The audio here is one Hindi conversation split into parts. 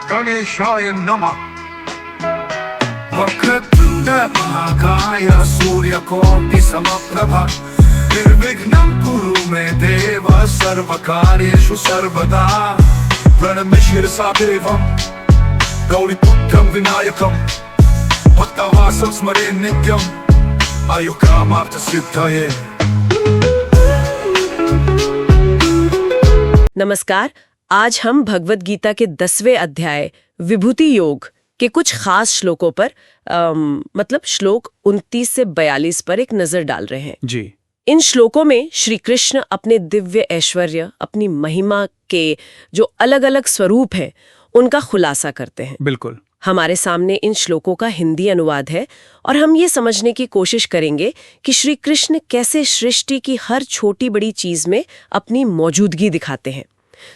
गणेशाय नमः। वक्रतुण्ड महाकाय सूर्यकोटि समप्रभा निर्विघ्नं कुरु मे देव सर्वकार्येषु सर्वदा। प्रणम्य शिरसा देवं गौरीपुत्रं विनायकं भक्तवासं स्मरे नित्यं आयुकामार्थसिद्धये। नमस्कार। आज हम भगवत गीता के 10वें अध्याय विभूति योग के कुछ खास श्लोकों पर मतलब श्लोक 29 से 42 पर एक नजर डाल रहे हैं जी। इन श्लोकों में श्री कृष्ण अपने दिव्य ऐश्वर्य, अपनी महिमा के जो अलग अलग स्वरूप हैं उनका खुलासा करते हैं। बिल्कुल। हमारे सामने इन श्लोकों का हिंदी अनुवाद है और हम ये समझने की कोशिश करेंगे कि श्री कृष्ण कैसे सृष्टि की हर छोटी बड़ी चीज में अपनी मौजूदगी दिखाते हैं।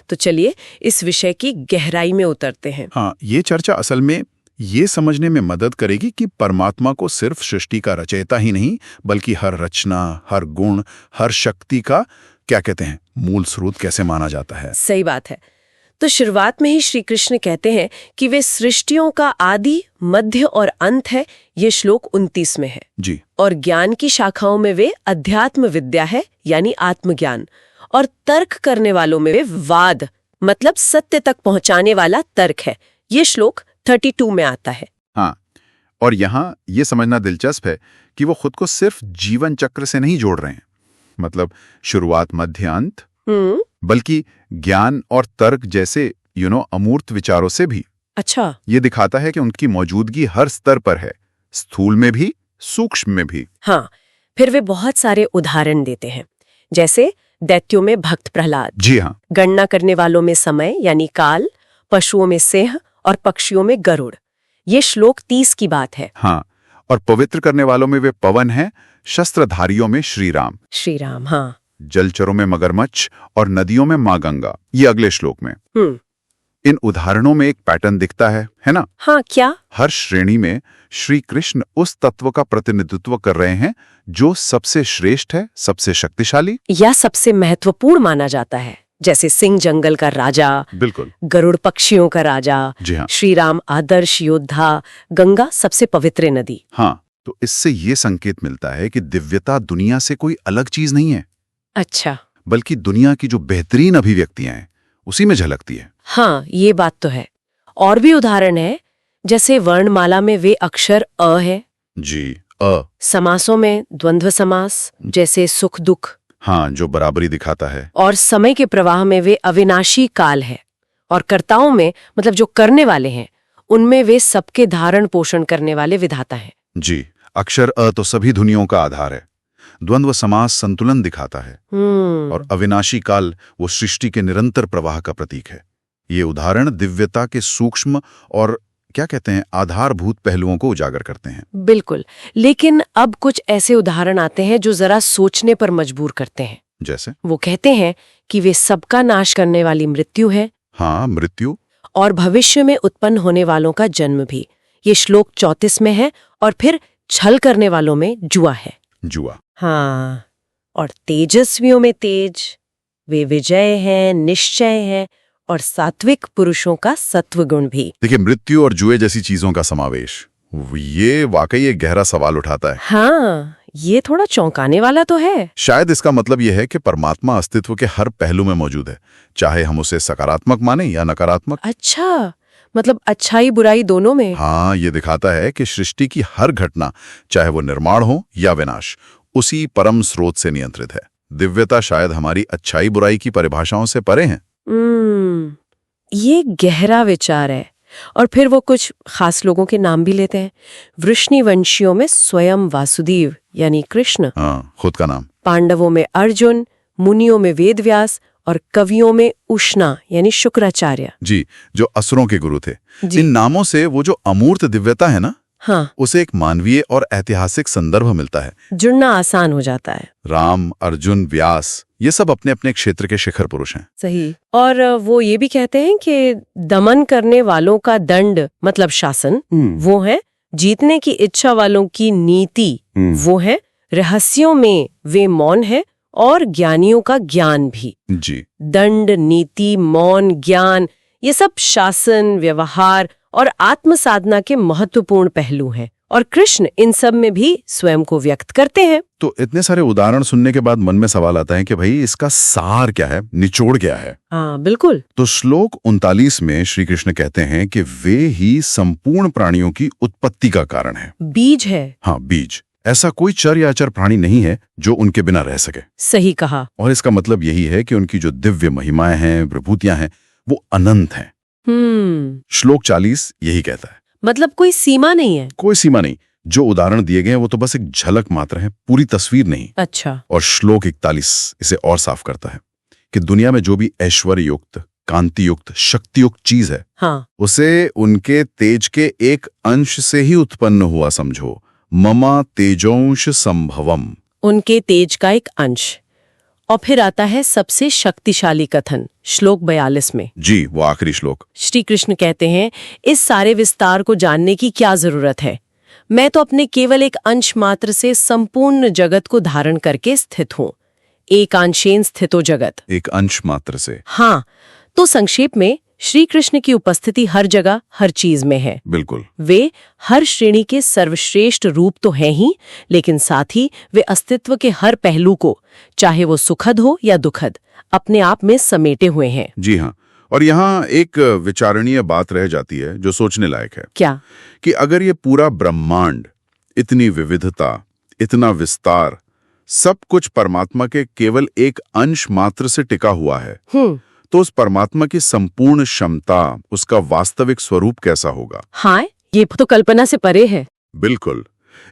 तो चलिए इस विषय की गहराई में उतरते हैं। हाँ, ये चर्चा असल में ये समझने में मदद करेगी कि परमात्मा को सिर्फ सृष्टि का रचयिता ही नहीं, बल्कि हर रचना, हर गुण, हर शक्ति का क्या कहते हैं मूल स्रोत कैसे माना जाता है। सही बात है। तो शुरुआत में ही श्री कृष्ण कहते हैं कि वे सृष्टियों का आदि, मध्य और अंत है। ये श्लोक 29 में है जी। और ज्ञान की शाखाओं में वे अध्यात्म विद्या है यानी आत्मज्ञान, और तर्क करने वालों में वे वाद मतलब सत्य तक पहुंचाने वाला तर्क है। ये श्लोक 32 में आता है। हाँ, और यहाँ ये समझना दिलचस्प है कि वो खुद को सिर्फ जीवन चक्र से नहीं जोड़ रहे हैं, मतलब शुरुआत, मध्य, अंत, बल्कि ज्ञान और तर्क जैसे अमूर्त विचारों से भी। अच्छा। ये दिखाता है कि उनकी मौजूदगी हर स्तर पर है, स्थूल में भी, सूक्ष्म में भी। हाँ, फिर वे बहुत सारे उदाहरण देते हैं, जैसे दैत्यों में भक्त प्रहलाद, जी हाँ, गणना करने वालों में समय यानी काल, पशुओं में सिंह और पक्षियों में गरुड़। ये श्लोक 30 की बात है। हाँ, और पवित्र करने वालों में वे पवन हैं, शस्त्रधारियों में श्री राम। श्री राम, हाँ। जलचरों में मगरमच्छ और नदियों में माँ गंगा, ये अगले श्लोक में। इन उदाहरणों में एक पैटर्न दिखता है ना? हाँ, क्या? हर श्रेणी में श्री कृष्ण उस तत्व का प्रतिनिधित्व कर रहे हैं जो सबसे श्रेष्ठ है, सबसे शक्तिशाली या सबसे महत्वपूर्ण माना जाता है, जैसे सिंह जंगल का राजा, बिल्कुल, गरुड़ पक्षियों का राजा, जी हाँ, श्री राम आदर्श योद्धा, गंगा सबसे पवित्र नदी। हाँ, तो इससे ये संकेत मिलता है कि दिव्यता दुनिया से कोई अलग चीज नहीं है। अच्छा। बल्कि दुनिया की जो बेहतरीन अभिव्यक्तियां हैं उसी में झलकती है। हाँ, ये बात तो है। और भी उदाहरण है, जैसे वर्णमाला में वे अक्षर अ है। जी, अ। समासों में द्वंद्व समास, जैसे सुख दुख, हाँ, जो बराबरी दिखाता है। और समय के प्रवाह में वे अविनाशी काल है। और कर्ताओं में मतलब जो करने वाले हैं, उनमें वे सबके धारण पोषण करने वाले विधाता हैं। जी, अक्षर अ तो सभी ध्वनियों का आधार है। द्वंद्व समास संतुलन दिखाता है और अविनाशी काल वो सृष्टि के निरंतर प्रवाह का प्रतीक है। ये उदाहरण दिव्यता के सूक्ष्म और क्या कहते हैं आधारभूत पहलुओं को उजागर करते हैं। बिल्कुल। लेकिन अब कुछ ऐसे उदाहरण आते हैं जो जरा सोचने पर मजबूर करते हैं। जैसे? वो कहते हैं कि वे सबका नाश करने वाली मृत्यु है। हाँ, मृत्यु। और भविष्य में उत्पन्न होने वालों का जन्म भी। ये श्लोक 34 में है। और फिर छल करने वालों में जुआ है। जुआ। हाँ, और तेजस्वियों में तेज, वे विजय है, निश्चय है, और सात्विक पुरुषों का सत्व गुण भी। देखिए, मृत्यु और जुए जैसी चीजों का समावेश, ये वाकई एक गहरा सवाल उठाता है। हाँ, ये थोड़ा चौंकाने वाला तो है। शायद इसका मतलब यह है कि परमात्मा अस्तित्व के हर पहलू में मौजूद है, चाहे हम उसे सकारात्मक माने या नकारात्मक। अच्छा, मतलब अच्छाई बुराई दोनों में। हाँ, ये दिखाता है कि सृष्टि की हर घटना, चाहे वो निर्माण हो या विनाश, उसी परम स्रोत से नियंत्रित है। दिव्यता शायद हमारी अच्छाई बुराई की परिभाषाओं से परे है। ये गहरा विचार है। और फिर वो कुछ खास लोगों के नाम भी लेते हैं। वृष्णिवंशियों में स्वयं वासुदेव यानी कृष्ण, हाँ, खुद का नाम। पांडवों में अर्जुन, मुनियों में वेदव्यास, और कवियों में उष्णा यानी शुक्राचार्य जी, जो असुरों के गुरु थे। इन नामों से वो जो अमूर्त दिव्यता है ना, हाँ, उसे एक मानवीय और ऐतिहासिक संदर्भ मिलता है। जुड़ना आसान हो जाता है। राम, अर्जुन, व्यास, ये सब अपने अपने क्षेत्र के शिखर पुरुष हैं। सही। और वो ये भी कहते हैं कि दमन करने वालों का दंड मतलब शासन वो है, जीतने की इच्छा वालों की नीति वो है, रहस्यों में वे मौन है, और ज्ञानियों का ज्ञान भी। जी। दंड, नीति, मौन, ज्ञान, ये सब शासन, व्यवहार और आत्म साधना के महत्वपूर्ण पहलू हैं और कृष्ण इन सब में भी स्वयं को व्यक्त करते हैं। तो इतने सारे उदाहरण सुनने के बाद मन में सवाल आता है कि भाई इसका सार क्या है, निचोड़ क्या है? हाँ, बिल्कुल। तो श्लोक 39 में श्री कृष्ण कहते हैं कि वे ही संपूर्ण प्राणियों की उत्पत्ति का कारण है। बीज है। हाँ, बीज। ऐसा कोई चर या अचर प्राणी नहीं है जो उनके बिना रह सके। सही कहा। और इसका मतलब यही है कि उनकी जो दिव्य महिमाएं हैं, विभूतियां हैं, वो अनंत हैं। श्लोक 40 यही कहता है। मतलब कोई सीमा नहीं है। कोई सीमा नहीं। जो उदाहरण दिए गए हैं वो तो बस एक झलक मात्र है, पूरी तस्वीर नहीं। अच्छा। और श्लोक 41 इसे और साफ करता है कि दुनिया में जो भी ऐश्वर्य युक्त, कांति युक्त, शक्ति युक्त चीज है, हाँ, उसे उनके तेज के एक अंश से ही उत्पन्न हुआ समझो। ममा तेजोंश संभवम। उनके तेज का एक अंश। और फिर आता है सबसे शक्तिशाली कथन श्लोक 42 में। जी, वो आखिरी श्लोक। श्री कृष्ण कहते हैं, इस सारे विस्तार को जानने की क्या जरूरत है? मैं तो अपने केवल एक अंश मात्र से संपूर्ण जगत को धारण करके स्थित हूँ। एक अंशेन स्थितो जगत। एक अंश मात्र से। हाँ, तो संक्षेप में श्री कृष्ण की उपस्थिति हर जगह, हर चीज में है। बिल्कुल। वे हर श्रेणी के सर्वश्रेष्ठ रूप तो हैं ही, लेकिन साथ ही वे अस्तित्व के हर पहलू को, चाहे वो सुखद हो या दुखद, अपने आप में समेटे हुए हैं। जी हाँ। और यहाँ एक विचारणीय बात रह जाती है जो सोचने लायक है। क्या? कि अगर ये पूरा ब्रह्मांड, इतनी विविधता, इतना विस्तार, सब कुछ परमात्मा के केवल एक अंश मात्र से टिका हुआ है, तो उस परमात्मा की संपूर्ण क्षमता, उसका वास्तविक स्वरूप कैसा होगा? हाँ, ये तो कल्पना से परे है। बिल्कुल।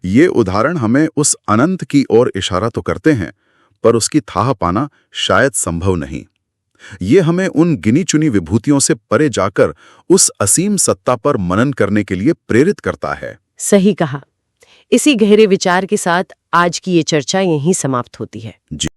ये उदाहरण हमें उस अनंत की ओर इशारा तो करते हैं, पर उसकी थाह पाना शायद संभव नहीं। ये हमें उन गिनी चुनी विभूतियों से परे जाकर उस असीम सत्ता पर मनन करने के लिए प्रेरित करता है। सही कहा। इसी गहरे विचार के साथ आज की ये चर्चा यहीं समाप्त होती है। जी।